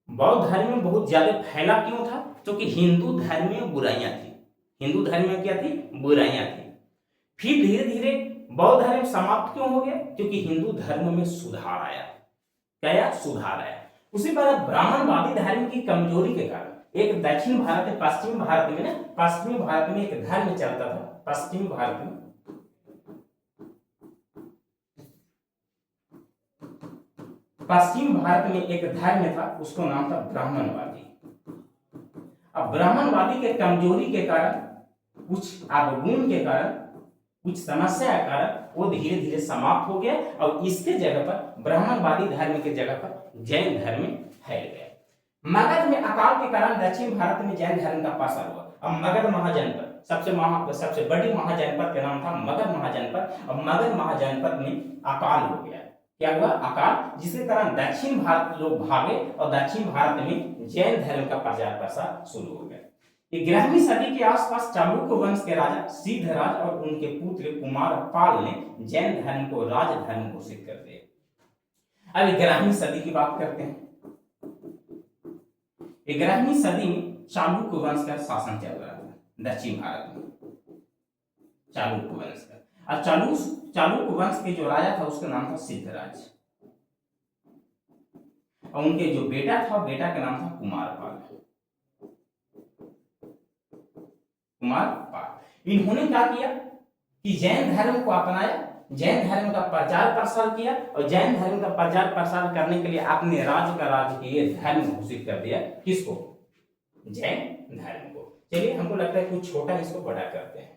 बौद्ध धर्म में बहुत ज्यादा फैला क्यों था? क्योंकि हिंदू धर्म में बुराइयां थी। हिंदू धर्म में क्या थी? बुराइयां थी। फिर धीरे धीरे बौद्ध धर्म समाप्त क्यों हो गया? क्योंकि हिंदू धर्म में सुधार आया। क्या? सुधार आया। उसी तरह ब्राह्मणवादी धर्म की कमजोरी के कारण एक दक्षिण भारत, पश्चिमी भारत में ना, पश्चिमी भारत में एक धर्म चलता था। पश्चिमी भारत में एक धर्म था, उसको नाम था ब्राह्मणवादी। अब ब्राह्मणवादी के कमजोरी के कारण, कुछ अवगुण के कारण, कुछ समस्या के कारण वो धीरे धीरे समाप्त हो गया और इसके जगह पर ब्राह्मणवादी धर्म के जगह पर जैन धर्म फैल गया। मगध में अकाल के कारण दक्षिण भारत में जैन धर्म का प्रसार हुआ। अब मगध महाजनपद, सबसे बड़ी महाजनपद का नाम था मगध महाजनपद। अब मगध महाजनपद में अकाल हो गया। क्या हुआ? अकाल, जिसके कारण दक्षिण भारत लोग भागे और दक्षिण भारत में जैन धर्म का प्रचार प्रसार शुरू हो गया। 11वीं सदी के आसपास चालुक्य वंश के राजा सिद्धराज और उनके पुत्र कुमारपाल ने जैन धर्म को राजधर्म घोषित कर दिया। अब 11वीं सदी की बात करते हैं। 11वीं सदी में चालुक्य वंश का शासन चल रहा था दक्षिण भारत में, चालुक्य वंश का। और चालुक्य वंश के जो राजा था उसका नाम था सिद्धराज, और उनके जो बेटा था, बेटा का नाम था कुमारपाल। इन्होंने क्या किया कि जैन धर्म को अपनाया, जैन धर्म का प्रचार प्रसार किया, और जैन धर्म का प्रचार प्रसार करने के लिए अपने राज्य का राजकीय धर्म घोषित कर दिया। किसको? जैन धर्म को। चलिए, हमको लगता है कुछ छोटा, इसको बड़ा करते हैं।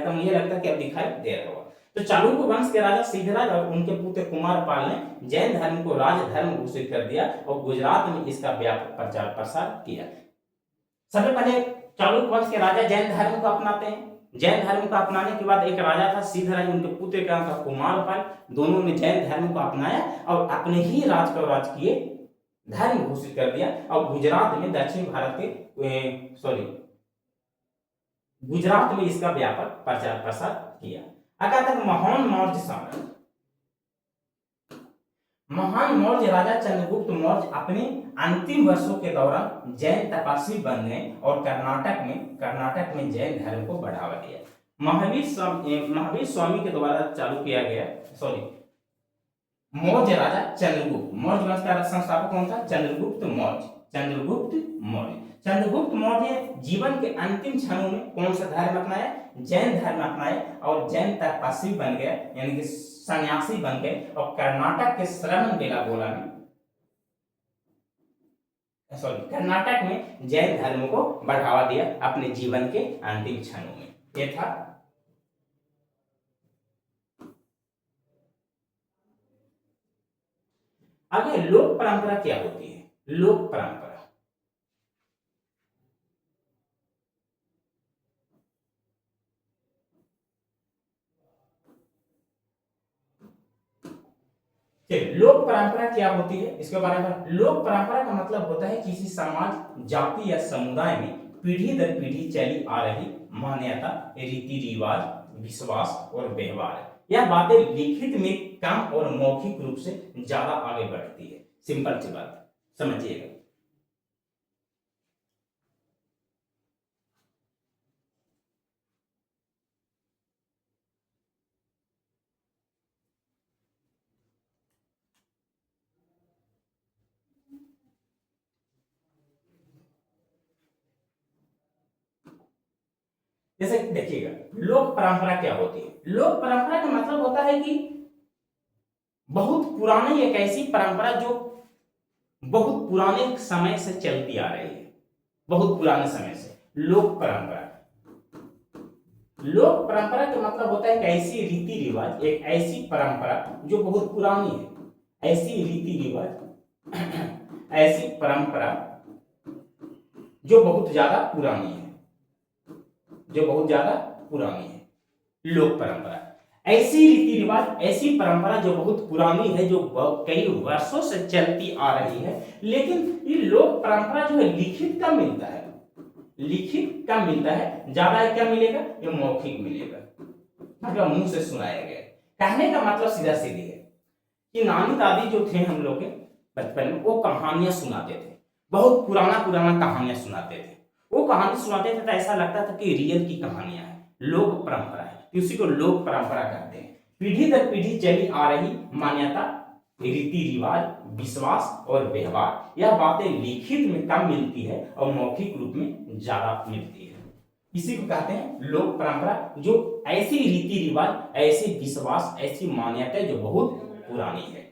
मुझे लगता है कि अब दिखाई दे रहा होगा। तो चालुक्य वंश के राजा सिद्धराज और उनके पुत्र कुमारपाल ने जैन धर्म को राजधर्म घोषित कर दिया और गुजरात में इसका व्यापक प्रचार प्रसार किया। सबसे पहले चालुक्य वंश के राजा जैन धर्म को अपनाते हैं। जैन धर्म को अपनाने के बाद एक राजा था सिद्धराज, उनके पुत्र का नाम था कुमारपाल। दोनों ने जैन धर्म को अपनाया और अपने ही राज को राजकीय धर्म घोषित कर दिया, और गुजरात में दक्षिण भारत के गुजरात में इसका व्यापक प्रचार प्रसार किया। अगर तक महान मौर्य सम्राट, महान मौर्य राजा चंद्रगुप्त मौर्य अपने अंतिम वर्षों के दौरान जैन तपस्वी बन गए और कर्नाटक में जैन धर्म को बढ़ावा दिया। महावीर स्वामी के द्वारा चालू किया गया मौर्य राजा चंद्रगुप्त मौर्य वंश का संस्थापक कौन था? चंद्रगुप्त मौर्य जीवन के अंतिम क्षणों में कौन सा धर्म अपनाया? जैन धर्म अपनाया, और जैन तपस्वी बन गया, यानी कि सन्यासी बन गए, और कर्नाटक के कर्नाटक में जैन धर्म को बढ़ावा दिया अपने जीवन के अंतिम क्षणों में। ये था आगे लोक परंपरा क्या होती है? लोक परंपरा लोक परंपरा क्या होती है, इसके बारे में। लोक परंपरा का मतलब होता है किसी समाज, जाति या समुदाय में पीढ़ी दर पीढ़ी चली आ रही मान्यता, रीति रिवाज, विश्वास और व्यवहार। यह बातें लिखित में कम और मौखिक रूप से ज्यादा आगे बढ़ती है। सिंपल सी बात समझिएगा। जैसे देखिएगा, लोक परंपरा क्या होती है? लोक परंपरा का मतलब होता है कि बहुत पुरानी एक ऐसी परंपरा जो बहुत पुराने समय से चलती आ रही है, बहुत पुराने समय से। लोक परंपरा का मतलब होता है एक ऐसी रीति रिवाज, एक ऐसी परंपरा जो बहुत पुरानी है, ऐसी रीति रिवाज, ऐसी परंपरा जो बहुत ज्यादा पुरानी है, लोक परंपरा। ऐसी रीति रिवाज, ऐसी परंपरा जो बहुत पुरानी है, जो कई वर्षों से चलती आ रही है, लेकिन ये लोक परंपरा जो है लिखित कम मिलता है, ज्यादा क्या मिलेगा? ये मौखिक मिलेगा, मतलब मुंह से सुनाया गया। कहने का मतलब सीधा सीधी है कि नानी दादी जो थे हम लोग के बचपन में, वो कहानियां सुनाते थे, बहुत पुराना कहानियां सुनाते थे। वो कहानी सुनाते थे तो ऐसा लगता था कि रियल की कहानियां है, लोक परंपरा है, तो उसी को लोक परंपरा कहते हैं। पीढ़ी दर पीढ़ी चली आ रही मान्यता, रीति रिवाज, विश्वास और व्यवहार, यह बातें लिखित में कम मिलती है और मौखिक रूप में ज्यादा मिलती है। इसी को कहते हैं लोक परंपरा, जो ऐसी रीति रिवाज, ऐसे विश्वास, ऐसी मान्यताएं जो बहुत पुरानी है।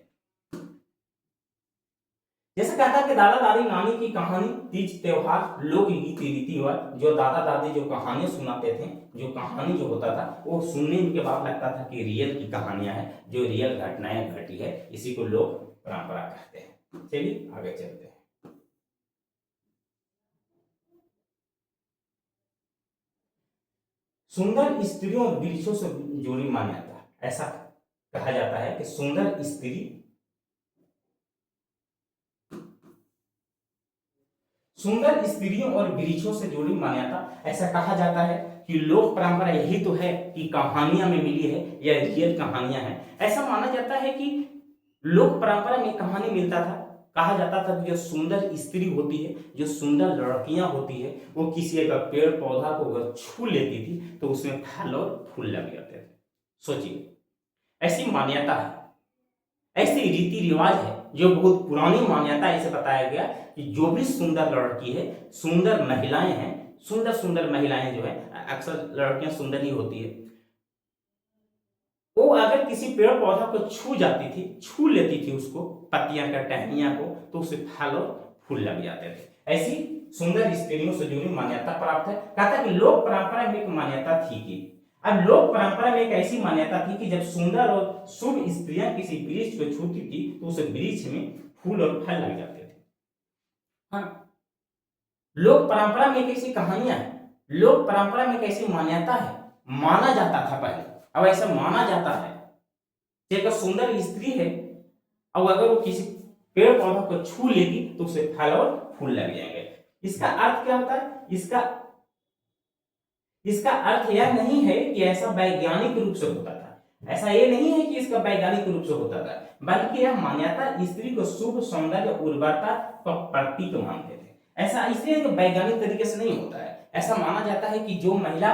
जैसे कहता है कि दादा दादी नानी की कहानी, तीज त्योहार, लोक रीति रिवाज, जो दादा दादी जो कहानियां सुनाते थे, जो कहानी जो होता था वो सुनने के बाद लगता था कि रियल की कहानियां हैं, जो रियल घटनाएं घटी है, इसी को लोक परंपरा कहते हैं। चलिए आगे चलते हैं। सुंदर स्त्रियों और वृक्षों से जुड़ी मान्यता, ऐसा कहा जाता है कि सुंदर स्त्रियों और वृक्षों से जुड़ी मान्यता, ऐसा कहा जाता है कि लोक परंपरा यही तो है कि कहानियां में मिली है या रियल कहानियां हैं। ऐसा माना जाता है कि लोक परंपरा में कहानी मिलता था, कहा जाता था कि जो सुंदर स्त्री होती है, जो सुंदर लड़कियां होती है, वो किसी एक पेड़ पौधा को अगर छू लेती थी तो उसमें फल और फूल लग जाते थे। सोचिए, ऐसी मान्यता है, ऐसे रीति रिवाज है, जो बहुत पुरानी मान्यता ऐसे बताया गया कि जो भी सुंदर लड़की है, सुंदर महिलाएं हैं, सुंदर सुंदर महिलाएं जो है, अक्सर लड़कियां सुंदर ही होती है, वो अगर किसी पेड़ पौधा को छू जाती थी, छू लेती थी उसको, पत्तियां का टहनियां को, तो उसे फल और फूल लग जाते थे। ऐसी सुंदर स्त्रियों से जुड़ी मान्यता प्राप्त है। कहता कि लोक परंपरा में एक मान्यता थी कि, अब लोक परंपरा में एक ऐसी मान्यता थी कि जब सुंदर और शुभ स्त्रियां किसी वृक्ष को छूती थी तो उस वृक्ष में फूल और फल लग जाते थे। हाँ, लोक परंपरा में एक ऐसी कहानियां है, लोक परंपरा में एक ऐसी मान्यता है, माना जाता था पहले, अब ऐसा माना जाता है कि एक सुंदर स्त्री है और अगर वो किसी पेड़ पौधा को छू लेगी तो उसे फल और फूल लग जाएंगे। इसका अर्थ क्या होता है? इसका अर्थ यह नहीं है कि ऐसा वैज्ञानिक रूप से होता था, ऐसा ये नहीं है कि इसका वैज्ञानिक रूप से होता था, बल्कि यह मान्यता स्त्री को शुभ, सौंदर्य, उर्वरता का प्रतीक मानते थे। ऐसा इसलिए कि वैज्ञानिक तरीके से नहीं होता है, ऐसा माना जाता है कि जो महिला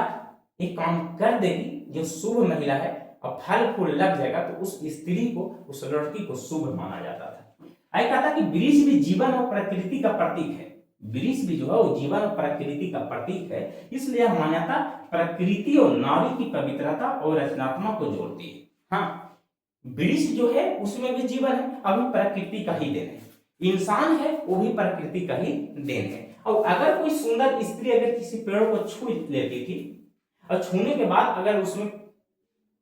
एक काम कर देगी, जो शुभ महिला है, और फल फूल लग जाएगा तो उस स्त्री को, उस लड़की को शुभ माना जाता था। आई कहा था कि वृक्ष भी जीवन और प्रकृति का प्रतीक है, वृक्ष भी जो है वो जीवन और प्रकृति का प्रतीक है, इसलिए यह मान्यता प्रकृति और नारी की पवित्रता और रचनात्मक को जोड़ती है। हाँ, वृक्ष जो है उसमें भी जीवन है, अभी प्रकृति का ही देन है, इंसान है वो भी प्रकृति का ही देन है। और अगर कोई सुंदर स्त्री अगर किसी पेड़ को छू लेती थी और छूने के बाद अगर उसमें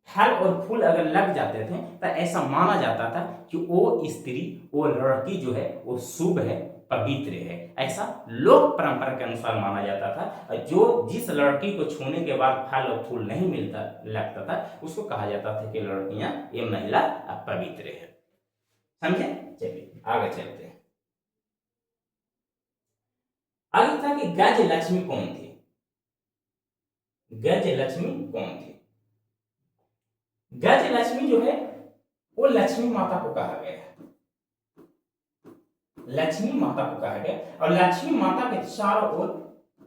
फल और फूल अगर लग जाते थे तो ऐसा माना जाता था कि वो स्त्री, वो लड़की जो है वो शुभ है, पवित्र है, ऐसा लोक परंपरा के अनुसार माना जाता था। जो जिस लड़की को छूने के बाद फल और फूल नहीं मिलता लगता था उसको कहा जाता था कि लड़कियां, ये महिला अपवित्र है। समझे? चलिए आगे चलते हैं। आगे था कि गज लक्ष्मी कौन थी? गज लक्ष्मी कौन थी? गज लक्ष्मी जो है वो लक्ष्मी माता को कहा गया है, लक्ष्मी माता को कहा गया। और लक्ष्मी माता के चारों ओर,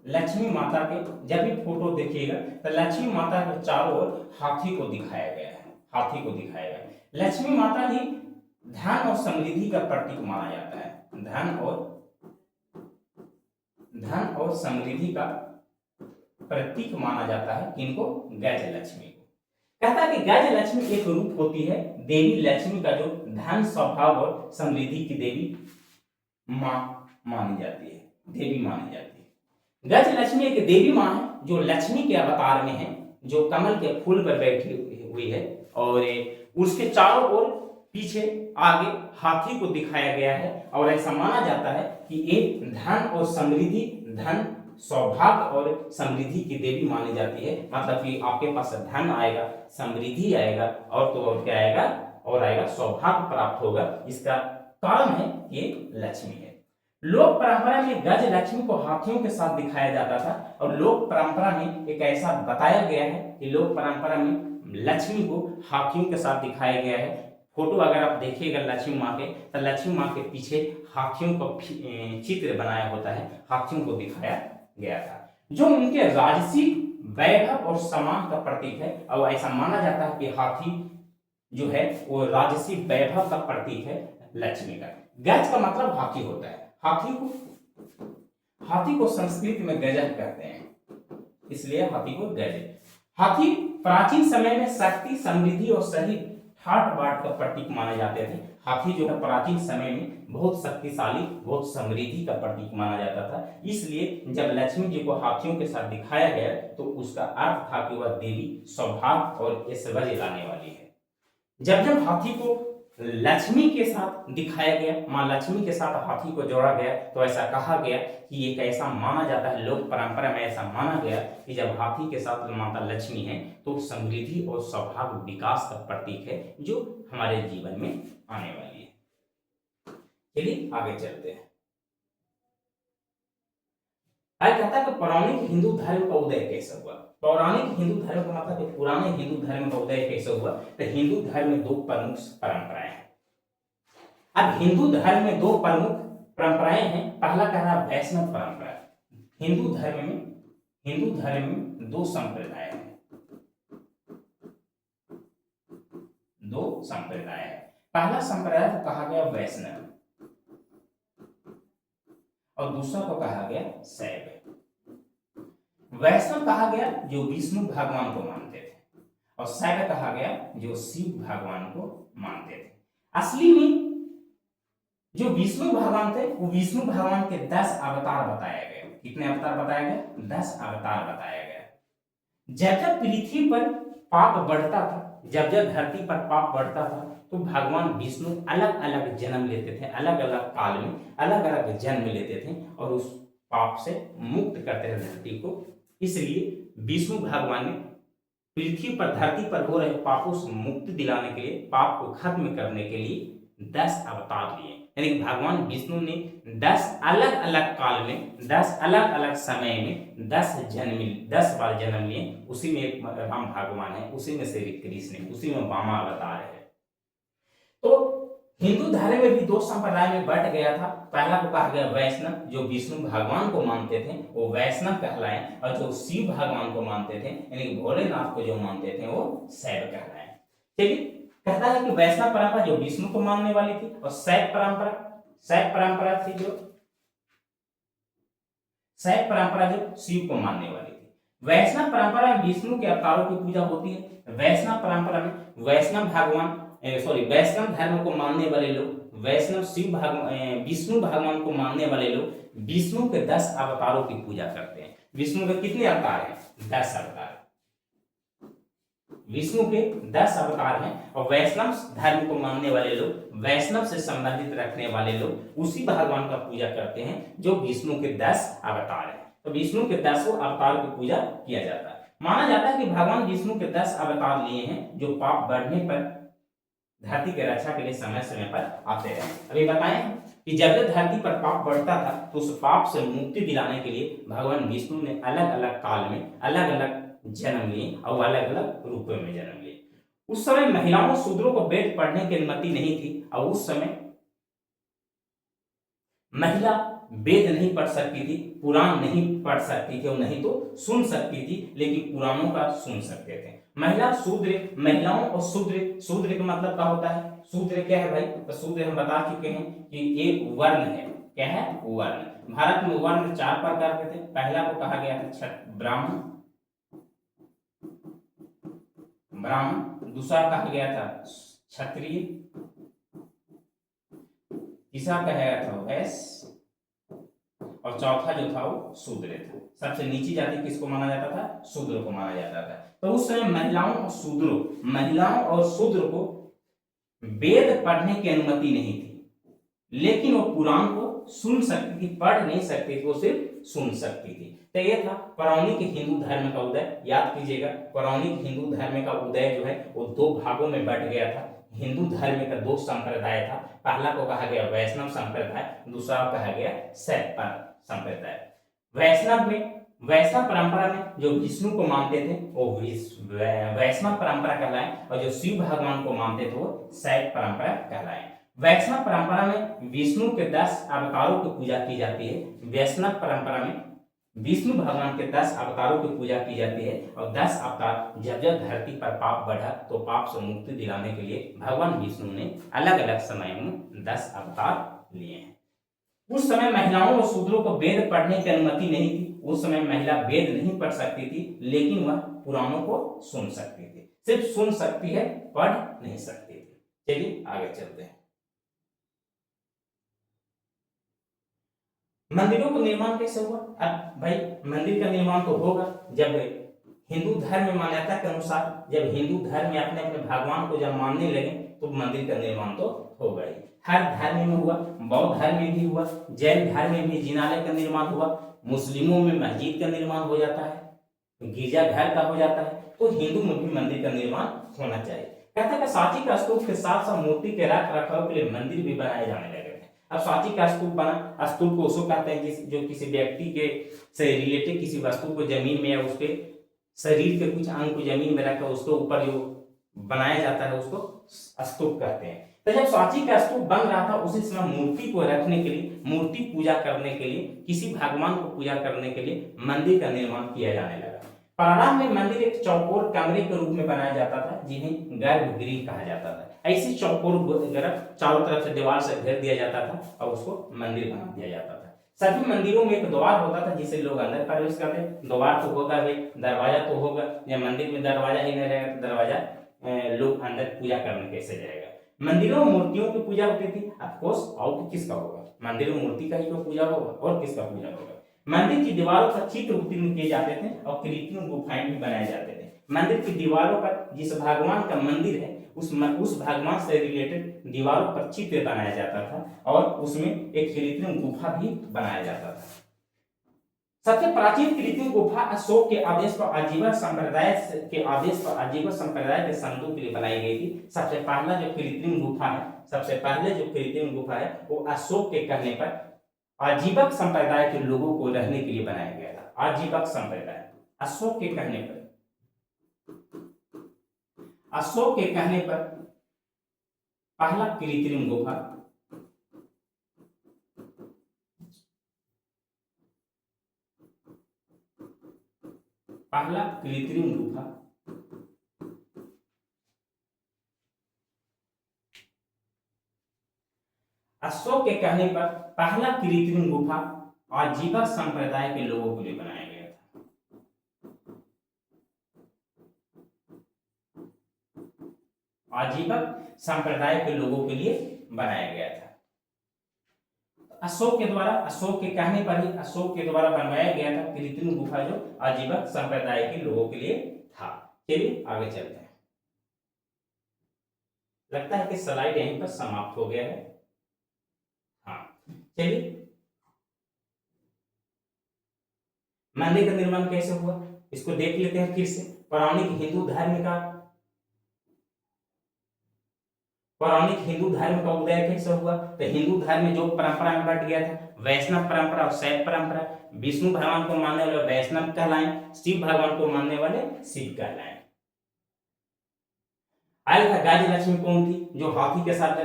लक्ष्मी माता के जब भी फोटो देखिएगा तो लक्ष्मी माता के चारों ओर हाथी को दिखाया गया है, हाथी को दिखाया गया है। लक्ष्मी माता ही धन और समृद्धि का प्रतीक माना जाता है, धन और समृद्धि का प्रतीक माना जाता है किनको? गज लक्ष्मी को। कहता है कि गज लक्ष्मी एक रूप होती है देवी लक्ष्मी का, जो धन, स्वभाव और समृद्धि की देवी मां मानी जाती है, देवी मानी जाती है। गज लक्ष्मी एक देवी मां है जो लक्ष्मी के अवतार में है, जो कमल के फूल पर बैठी हुई है, और उसके चारों ओर, पीछे, आगे हाथी को दिखाया गया है। और ऐसा माना जाता है कि एक धन और समृद्धि, धन, सौभाग्य और समृद्धि की देवी मानी जाती है। मतलब कि आपके पास धन आएगा, समृद्धि आएगा, और तो और क्या आएगा? और आएगा सौभाग्य प्राप्त होगा। इसका कारण है ये लक्ष्मी है। लोक परंपरा में गज लक्ष्मी को हाथियों के साथ दिखाया जाता था, और लोक परंपरा में एक ऐसा बताया गया है कि लोक परंपरा में लक्ष्मी को हाथियों के साथ दिखाया गया है। फोटो अगर आप देखिएगा लक्ष्मी माँ के, तो लक्ष्मी माँ के पीछे हाथियों का चित्र बनाया होता है, हाथियों को दिखाया गया था, जो उनके राजसी वैभव और सम्मान का प्रतीक है। और ऐसा माना जाता है कि हाथी जो है वो राजसी वैभव का प्रतीक है लक्ष्मी का। गज का मतलब हाथी होता है, हाथी को संस्कृत में गजह कहते हैं, इसलिए हाथी को गज। हाथी प्राचीन समय में शक्ति, समृद्धि और सही ठाट बाट का प्रतीक माने जाते थे। हाथी जो है प्राचीन समय में बहुत शक्तिशाली, बहुत समृद्धि का प्रतीक माना जाता था। इसलिए जब लक्ष्मी जी को हाथियों के साथ दिखाया गया तो उसका अर्थ था कि वह देवी सौभाग्य और ऐश्वर्य लाने वाली है। जब जब हाथी को लक्ष्मी के साथ दिखाया गया, मां लक्ष्मी के साथ हाथी को जोड़ा गया, तो ऐसा कहा गया कि एक ऐसा माना जाता है, लोक परंपरा में ऐसा माना गया कि जब हाथी के साथ माता लक्ष्मी है तो समृद्धि और सौभाग्य, विकास का प्रतीक है, जो हमारे जीवन में आने वाली है। चलिए आगे चलते हैं। आज कहता है कि पौराणिक हिंदू धर्म का उदय कैसे हुआ? पौराणिक हिंदू धर्म का मतलब पुराने हिंदू धर्म का उदय कैसे हुआ? तो हिंदू धर्म में दो प्रमुख परंपराएं हैं। अब हिंदू धर्म में दो प्रमुख परंपराएं हैं। पहला कह रहा वैष्णव परंपरा। हिंदू धर्म में दो संप्रदाय हैं, पहला संप्रदाय को कहा गया वैष्णव और दूसरा को कहा गया शैव। वैष्णव कहा गया जो विष्णु भगवान को मानते थे और शैव कहा गया जो शिव भगवान को मानते थे। असली में जो विष्णु भगवान थे वो विष्णु भगवान के 10 अवतार बताया गया। कितने अवतार बताया गया? 10 अवतार बताया गया। जब जब पृथ्वी पर पाप बढ़ता था, जब जब धरती पर पाप बढ़ता था, तो भगवान विष्णु अलग अलग जन्म लेते थे, अलग अलग काल में अलग अलग जन्म लेते थे और उस पाप से मुक्त करते थे धरती को। इसलिए विष्णु भगवान ने पृथ्वी पर धरती पर हो रहे पापों से मुक्ति दिलाने के लिए, पाप को खत्म करने के लिए 10 अवतार लिए। यानी कि भगवान विष्णु ने 10 अलग अलग काल में, 10 अलग अलग समय में 10 बार जन्म लिए। उसी में एक राम भगवान है, उसी में श्री कृष्ण है, उसी में वामा अवतार है। तो हिंदू धर्म में भी दो संप्रदाय में बट गया था। पहला को कहा गया वैष्णव, जो विष्णु भगवान को मानते थे वो वैष्णव कहलाए, और जो शिव भगवान को मानते थे यानी कि भोलेनाथ को जो मानते थे वो शैव कहलाए। ठीक है, कहता है कि वैष्णव परंपरा जो विष्णु को मानने वाली थी और शैव परंपरा थी जो शिव को मानने वाली थी। वैष्णव परंपरा में विष्णु के अवतारों की पूजा होती है। वैष्णव परंपरा में वैष्णव धर्म को मानने वाले लोग, विष्णु भगवान को मानने वाले लोग विष्णु के 10 अवतारों की पूजा करते हैं। विष्णु के कितने अवतार हैं? 10 अवतार। विष्णु के 10 अवतार हैं और वैष्णव धर्म को मानने वाले लोग, वैष्णव से संबंधित रखने वाले लोग उसी भगवान का पूजा करते हैं जो विष्णु के 10 अवतार हैं। तो विष्णु के 10 अवतार की पूजा किया जाता है। माना जाता है कि भगवान विष्णु के 10 अवतार लिए हैं जो पाप बढ़ने पर धरती के रक्षा के लिए समय समय पर आते रहे। अभी बताएं कि जब धरती पर पाप बढ़ता था तो उस पाप से मुक्ति दिलाने के लिए भगवान विष्णु ने अलग अलग काल में अलग अलग जन्म लिए और अलग अलग रूपों में जन्म लिए। उस समय महिलाओं शूद्रों को वेद पढ़ने की अनुमति नहीं थी और उस समय महिला वेद नहीं पढ़ सकती थी, पुराण नहीं पढ़ सकती थी और नहीं तो सुन सकती थी, लेकिन पुराणों का सुन सकते थे। महिलाओं और शूद्र का मतलब क्या होता है? शूद्र क्या है भाई? तो शूद्र हम बता चुके हैं कि एक वर्ण है। क्या है? वर्ण। भारत में वर्ण 4 प्रकार के थे। पहला को कहा गया था ब्राह्मण, दूसरा कहा गया था क्षत्रिय, तीसरा कहा गया था वैश्य और चौथा जो था वो शूद्र था। सबसे नीची जाति किसको माना जाता था? शूद्र को माना जाता था। तो उस समय महिलाओं और शूद्र को वेद पढ़ने की अनुमति नहीं थी, लेकिन वो पुराण को सुन सकती थी, पढ़ नहीं सकती थी, वो सिर्फ सुन सकती थी। तो ये था पौराणिक हिंदू धर्म का उदय। याद कीजिएगा, पौराणिक हिंदू धर्म का उदय जो है वो 2 भागों में बट गया था। हिंदू धर्म का 2 संप्रदाय था। पहला को कहा गया वैष्णव संप्रदाय, दूसरा को कहा गया शैव संप्रदाय। वैष्णव परंपरा में जो विष्णु को मानते थे वो वैष्णव परंपरा कहलाए और जो शिव भगवान को मानते थे वो शैव परंपरा कहलाए। वैष्णव परंपरा में विष्णु के 10 अवतारों की पूजा की जाती है। वैष्णव परंपरा में विष्णु भगवान के 10 अवतारों की पूजा की जाती है और 10 अवतार जब जब धरती पर पाप बढ़ा तो पाप से मुक्ति दिलाने के लिए भगवान विष्णु ने अलग अलग समय में 10 अवतार लिए हैं। उस समय महिलाओं और शूद्रों को वेद पढ़ने की अनुमति नहीं थी। उस समय महिला वेद नहीं पढ़ सकती थी, लेकिन वह पुराणों को सुन सकती थी। सिर्फ सुन सकती है, पढ़ नहीं सकती थी। चलिए आगे चलते हैं। मंदिरों का निर्माण कैसे हुआ? अब भाई मंदिर का निर्माण तो होगा जब हिंदू धर्म में मान्यता के अनुसार, जब हिंदू धर्म में अपने अपने भगवान को जब मानने लगे तो मंदिर का निर्माण तो होगा ही। हर धर्म में हुआ, बौद्ध धर्म में भी हुआ, जैन धर्म में भी जिनालय का निर्माण हुआ, मुस्लिमों में मस्जिद का निर्माण हो जाता है, गिरजा घर का हो जाता है, तो हिंदू में भी मंदिर का निर्माण होना चाहिए। कहता है सांची का स्तूप के साथ साथ मूर्ति के रख रखाव के लिए मंदिर भी बनाए जाने लगे थे। अब सांची का स्तूप बना, स्तूप को उसको कहते हैं जो किसी व्यक्ति के से रिलेटेड किसी वस्तु को जमीन में या उसके शरीर के कुछ अंग को जमीन में रखकर उसके ऊपर जो बनाया जाता है उसको स्तूप कहते हैं। तो जब सांची का स्तूप बन रहा था उसी समय मूर्ति को रखने के लिए, मूर्ति पूजा करने के लिए, किसी भगवान को पूजा करने के लिए मंदिर का निर्माण किया जाने लगा। प्रारंभ में मंदिर एक चौकोर कमरे के रूप में बनाया जाता था जिन्हें गर्भगृह कहा जाता था। ऐसी चौकोर चारों तरफ से दीवार से घेर दिया जाता था और उसको मंदिर बना दिया जाता था। सभी मंदिरों में एक द्वार होता था जिसे लोग अंदर प्रवेश करते। द्वार तो होगा भाई, दरवाजा तो होगा, या मंदिर में दरवाजा ही नहीं रहेगा तो दरवाजा लोग अंदर पूजा करने कैसे जाएगा। मंदिरों में मूर्तियों की पूजा होती थी, ऑफ कोर्स, और किसका होगा, मंदिरों में मूर्ति का ही तो पूजा होगा और किसका पूजा होगा। मंदिर की दीवारों पर चित्र उत्कीर्ण किए जाते थे और कृत्रिम गुफाएं भी बनाए जाते थे। मंदिर की दीवारों पर जिस भगवान का मंदिर है उस भगवान से रिलेटेड दीवारों पर चित्र बनाया जाता था और उसमें एक कृत्रिम गुफा भी बनाया जाता था। सबसे प्राचीन कृत्रिम गुफा अशोक के आदेश पर आजीवन संप्रदाय के संतों के लिए बनाई गई थी। सबसे पहले जो कृत्रिम गुफा है वो अशोक के कहने पर आजीवक संप्रदाय के लोगों को रहने के लिए बनाया गया था। आजीवक संप्रदाय, अशोक के कहने पर पहला कृत्रिम गुफा अशोक के कहने पर पहला कृत्रिम गुफा आजीवक संप्रदाय के लोगों के लिए बनाया गया था। आजीवक संप्रदाय के लोगों के लिए बनाया गया था। अशोक के कहने पर ही अशोक के द्वारा बनवाया गया था कृत्रिम गुफा जो आजीवक संप्रदाय के लोगों के लिए था। चलिए आगे चलते हैं। लगता है कि स्लाइड यहीं पर समाप्त हो गया है। हाँ, चलिए मंदिर का निर्माण कैसे हुआ इसको देख लेते हैं फिर से। पौराणिक हिंदू धर्म का उदय कैसे हुआ। तो हिंदू धर्म में जो परंपरा में बट गया था, वैष्णव परंपरा और शैव परंपरा। विष्णु भगवान को मानने वाले वैष्णव कहलाए, शिव भगवान को मानने वाले शिव कहलाए। गाय लक्ष्मी कौन थी, जो हाथी के साथ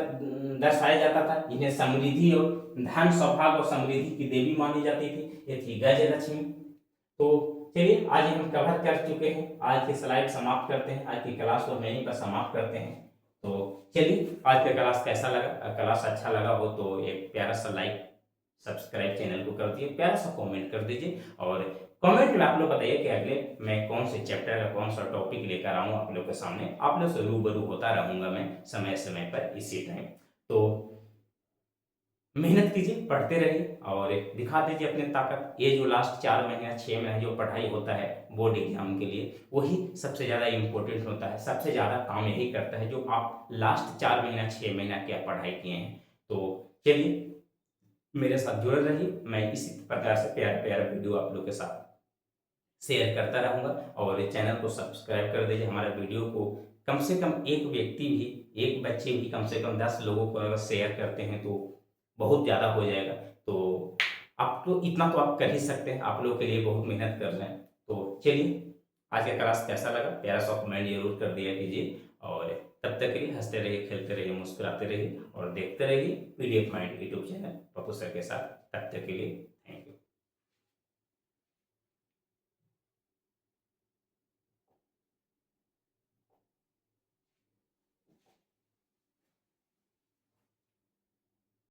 दर्शाया जाता था। इन्हें समृद्धि और धन सौभाग्य और समृद्धि की देवी मानी जाती थी। ये थी गज लक्ष्मी। तो चलिए आज हम कवर कर चुके हैं। आज की स्लाइड समाप्त करते हैं। आज की क्लास को यहीं पर समाप्त करते हैं। तो चलिए आज का क्लास कैसा लगा, क्लास अच्छा लगा हो तो एक प्यारा सा लाइक, सब्सक्राइब चैनल को कर दिए, प्यारा सा कमेंट कर दीजिए और कमेंट में आप लोग बताइए कि अगले मैं कौन से चैप्टर का कौन सा टॉपिक लेकर आऊँ आप लोग के सामने। आप लोग से रूबरू होता रहूंगा मैं समय समय पर इसी टाइम। तो मेहनत कीजिए, पढ़ते रहिए और दिखा दीजिए अपनी ताकत। ये जो लास्ट 4 महीना 6 महीना जो पढ़ाई होता है बोर्ड एग्जाम के लिए, वही सबसे ज़्यादा इम्पोर्टेंट होता है। सबसे ज़्यादा काम यही करता है जो आप लास्ट 4 महीना 6 महीना क्या पढ़ाई किए हैं। तो चलिए मेरे साथ जुड़े रहिए। मैं इसी प्रकार से प्यारा प्यारा वीडियो आप लोग के साथ शेयर करता रहूँगा और चैनल को सब्सक्राइब कर दीजिए। हमारे वीडियो को कम से कम एक व्यक्ति भी, एक बच्चे भी कम से कम 10 लोगों को अगर शेयर करते हैं तो बहुत ज़्यादा हो जाएगा। तो आप तो इतना तो आप कर ही सकते हैं, आप लोगों के लिए बहुत मेहनत कर रहे हैं। तो चलिए आज का क्लास कैसा लगा प्यारा सा कमेंट जरूर कर दिया कीजिए और तब तक के लिए हंसते रहिए, खेलते रहिए, मुस्कुराते रहिए और देखते रहिए PDF mind YouTube channel Pappu sir के साथ। तब तक के लिए